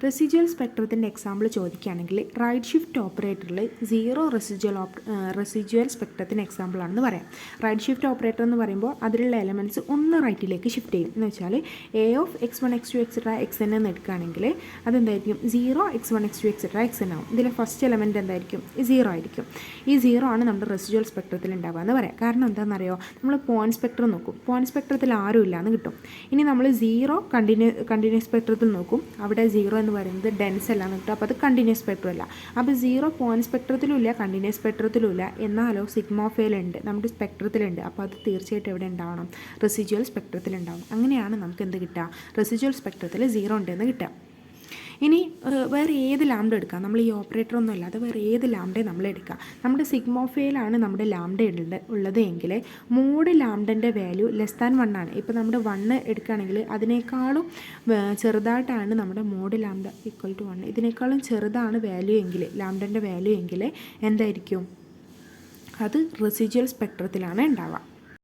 Residual സ്പെക്ട്രത്തിൻ്റെ example ചോദിക്കുകയാണെങ്കിൽ right shift ഓപ്പറേറ്ററിൽ സീറോ റെസിജ്വൽ സ്പെക്ട്രത്തിന് എക്സാമ്പിളാണെന്ന് പറയാം. റൈറ്റ് ഷിഫ്റ്റ് ഓപ്പറേറ്റർ എന്ന് പറയുമ്പോൾ അതിലുള്ള എലമെൻറ്റ്സ് ഒന്ന് റൈറ്റിലേക്ക് ഷിഫ്റ്റ് ചെയ്യും. എന്ന് വെച്ചാൽ A(x1, x2, xn) എന്ന് എടുക്കുകയാണെങ്കിൽ അതെന്തായിരിക്കും 0, x1, x2, xn ആവും. ഇതിലെ ഫസ്റ്റ് എലമെൻറ്റ് എന്തായിരിക്കും? 0 ആയിരിക്കും. ഈ 0 ആണ് നമ്മുടെ റെസിജ്വൽ സ്പെക്ട്രത്തിൽ ഉണ്ടാവുക എന്ന് പറയാം. കാരണം എന്താണെന്നറിയോ, നമ്മൾ പോയിൻറ്റ് സ്പെക്ട്രം നോക്കും, പോയിൻറ്റ് സ്പെക്ട്രത്തിൽ ആരും ഇല്ല എന്ന് കിട്ടും. ഇനി നമ്മൾ 0 കണ്ടിന്യൂസ് സ്പെക്ട്രത്തിൽ നോക്കും, അവിടെ 0 എന്ന് പറയുന്നത് ഡെൻസ് അല്ല എന്ന് കിട്ടും. അപ്പോൾ അത് കണ്ടിന്യൂസ് സ്പെക്ട്രം അല്ല. അപ്പോൾ 0 പോയിൻറ്റ് സ്പെക്ട്രത്തിലും ഇല്ല, കണ്ടിന്യൂസ് സ്പെക്ട്രത്തിലും ഇല്ല. എന്നാലോ സിഗ്മ ഓഫ് എയിലുണ്ട്, നമ്മുടെ സ്പെക്ട്രത്തിലുണ്ട്. അപ്പോൾ അത് തീർച്ചയായിട്ടും എവിടെ ഉണ്ടാവണം? റെസിജ്വൽ സ്പെക്ട്രത്തിലുണ്ടാവും. അങ്ങനെയാണ് നമുക്ക് എന്ത് കിട്ടുക? റെസിജ്വൽ സ്പെക്ട്രത്തിൽ 0 ഉണ്ടെന്ന് കിട്ടുക. ഇനി വേറെ ഏത് ലാംഡ എടുക്കാം, നമ്മൾ ഈ ഓപ്പറേറ്റർ ഒന്നും അല്ലാതെ വേറെ ഏത് ലാംഡയും നമ്മൾ എടുക്കുക. നമ്മുടെ സിഗ്മ ഓഫ് എയിലാണ് നമ്മുടെ ലാംഡ ഉള്ളത് എങ്കിൽ മോഡ് ലാംഡൻ്റെ വാല്യൂ >1 ആണ്. ഇപ്പോൾ നമ്മുടെ 1 എടുക്കുകയാണെങ്കിൽ അതിനേക്കാളും ചെറുതായിട്ടാണ് നമ്മുടെ മോഡ് ലാംഡ =1. ഇതിനേക്കാളും ചെറുതാണ് വാല്യൂ എങ്കിൽ, ലാംഡൻ്റെ വാല്യൂ എങ്കിൽ എന്തായിരിക്കും? അത് റെസിജ്വൽ സ്പെക്ട്രത്തിലാണ് ഉണ്ടാവുക.